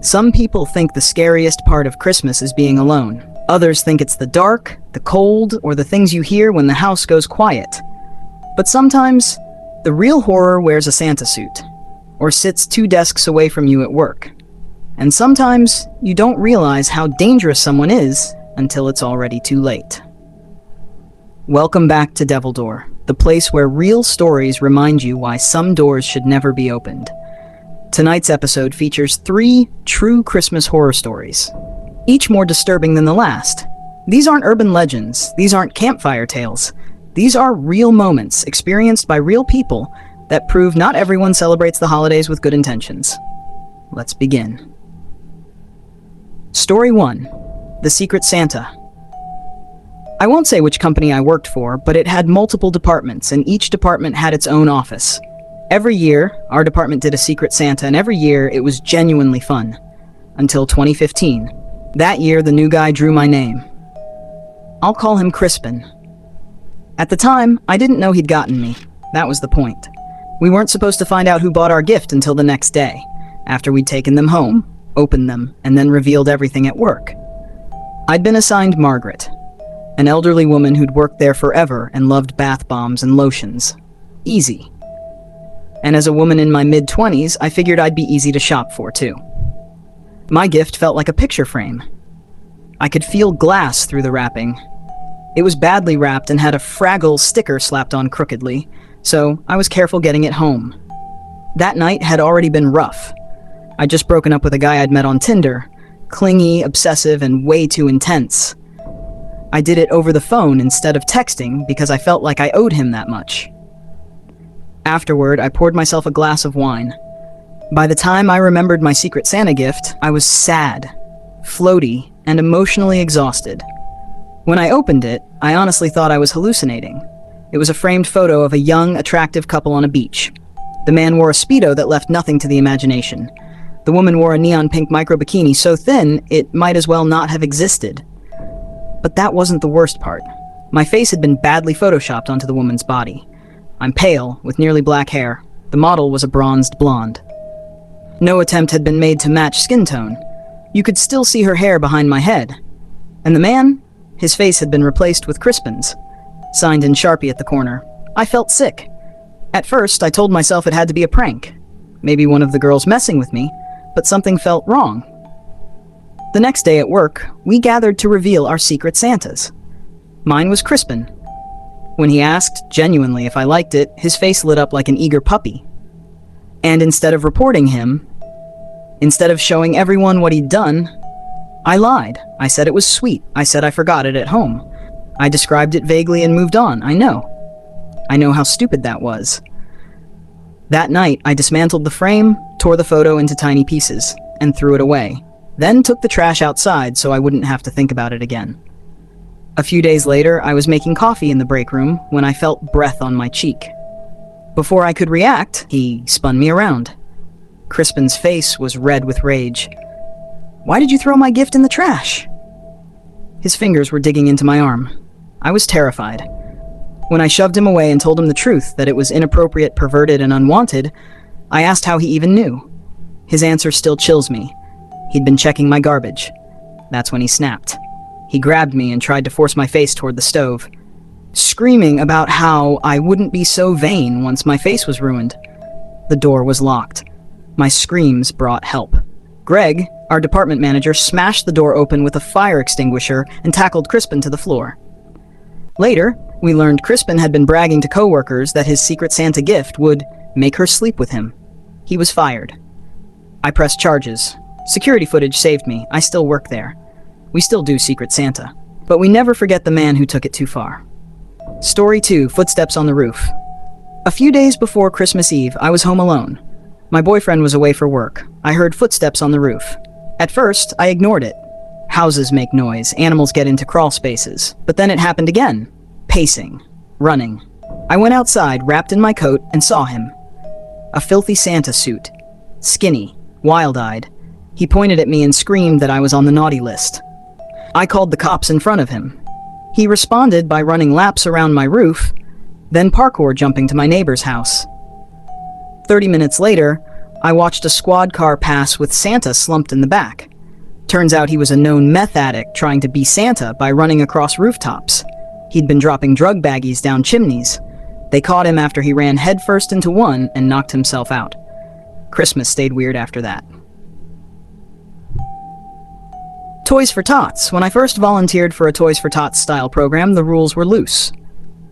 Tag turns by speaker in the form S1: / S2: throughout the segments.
S1: Some people think the scariest part of Christmas is being alone. Others think it's the dark, the cold, or the things you hear when the house goes quiet. But sometimes, the real horror wears a Santa suit, or sits 2 desks away from you at work. And sometimes, you don't realize how dangerous someone is until it's already too late. Welcome back to Devil Door, the place where real stories remind you why some doors should never be opened. Tonight's episode features 3 true Christmas horror stories, each more disturbing than the last. These aren't urban legends, these aren't campfire tales. These are real moments experienced by real people that prove not everyone celebrates the holidays with good intentions. Let's begin. Story 1. The Secret Santa. I won't say which company I worked for, but it had multiple departments, and each department had its own office. Every year, our department did a Secret Santa, and every year it was genuinely fun. Until 2015. That year, the new guy drew my name. I'll call him Crispin. At the time, I didn't know he'd gotten me. That was the point. We weren't supposed to find out who bought our gift until the next day, after we'd taken them home, opened them, and then revealed everything at work. I'd been assigned Margaret, an elderly woman who'd worked there forever and loved bath bombs and lotions. Easy. And as a woman in my mid-20s, I figured I'd be easy to shop for, too. My gift felt like a picture frame. I could feel glass through the wrapping. It was badly wrapped and had a Fraggle sticker slapped on crookedly, so I was careful getting it home. That night had already been rough. I'd just broken up with a guy I'd met on Tinder, clingy, obsessive, and way too intense. I did it over the phone instead of texting because I felt like I owed him that much. Afterward, I poured myself a glass of wine. By the time I remembered my Secret Santa gift, I was sad, floaty, and emotionally exhausted. When I opened it, I honestly thought I was hallucinating. It was a framed photo of a young, attractive couple on a beach. The man wore a Speedo that left nothing to the imagination. The woman wore a neon pink micro bikini so thin, it might as well not have existed. But that wasn't the worst part. My face had been badly photoshopped onto the woman's body. I'm pale, with nearly black hair. The model was a bronzed blonde. No attempt had been made to match skin tone. You could still see her hair behind my head. And the man? His face had been replaced with Crispin's, signed in Sharpie at the corner. I felt sick. At first, I told myself it had to be a prank. Maybe one of the girls messing with me, but something felt wrong. The next day at work, we gathered to reveal our Secret Santas. Mine was Crispin. When he asked, genuinely, if I liked it, his face lit up like an eager puppy. And instead of reporting him, instead of showing everyone what he'd done, I lied. I said it was sweet. I said I forgot it at home. I described it vaguely and moved on. I know how stupid that was. That night, I dismantled the frame, tore the photo into tiny pieces, and threw it away. Then took the trash outside so I wouldn't have to think about it again. A few days later, I was making coffee in the break room when I felt breath on my cheek. Before I could react, he spun me around. Crispin's face was red with rage. "Why did you throw my gift in the trash?" His fingers were digging into my arm. I was terrified. When I shoved him away and told him the truth, that it was inappropriate, perverted, and unwanted, I asked how he even knew. His answer still chills me. He'd been checking my garbage. That's when he snapped. He grabbed me and tried to force my face toward the stove, screaming about how I wouldn't be so vain once my face was ruined. The door was locked. My screams brought help. Greg, our department manager, smashed the door open with a fire extinguisher and tackled Crispin to the floor. Later, we learned Crispin had been bragging to coworkers that his Secret Santa gift would make her sleep with him. He was fired. I pressed charges. Security footage saved me. I still work there. We still do Secret Santa. But we never forget the man who took it too far. Story 2, Footsteps on the Roof. A few days before Christmas Eve, I was home alone. My boyfriend was away for work. I heard footsteps on the roof. At first, I ignored it. Houses make noise, animals get into crawl spaces. But then it happened again. Pacing. Running. I went outside, wrapped in my coat, and saw him. A filthy Santa suit. Skinny. Wild-eyed. He pointed at me and screamed that I was on the naughty list. I called the cops in front of him. He responded by running laps around my roof, then parkour jumping to my neighbor's house. 30 minutes later, I watched a squad car pass with Santa slumped in the back. Turns out he was a known meth addict trying to be Santa by running across rooftops. He'd been dropping drug baggies down chimneys. They caught him after he ran headfirst into one and knocked himself out. Christmas stayed weird after that. Toys for Tots. When I first volunteered for a Toys for Tots style program, the rules were loose.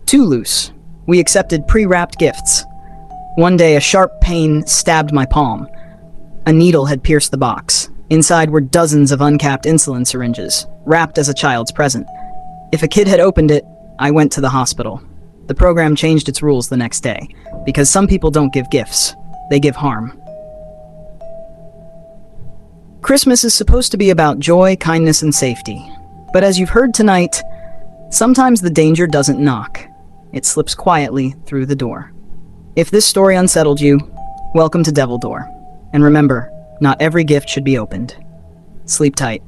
S1: Too loose. We accepted pre-wrapped gifts. One day, a sharp pain stabbed my palm. A needle had pierced the box. Inside were dozens of uncapped insulin syringes, wrapped as a child's present. If a kid had opened it, I went to the hospital. The program changed its rules the next day, because some people don't give gifts, they give harm. Christmas is supposed to be about joy, kindness, and safety. But as you've heard tonight, sometimes the danger doesn't knock. It slips quietly through the door. If this story unsettled you, welcome to Devil Door. And remember, not every gift should be opened. Sleep tight.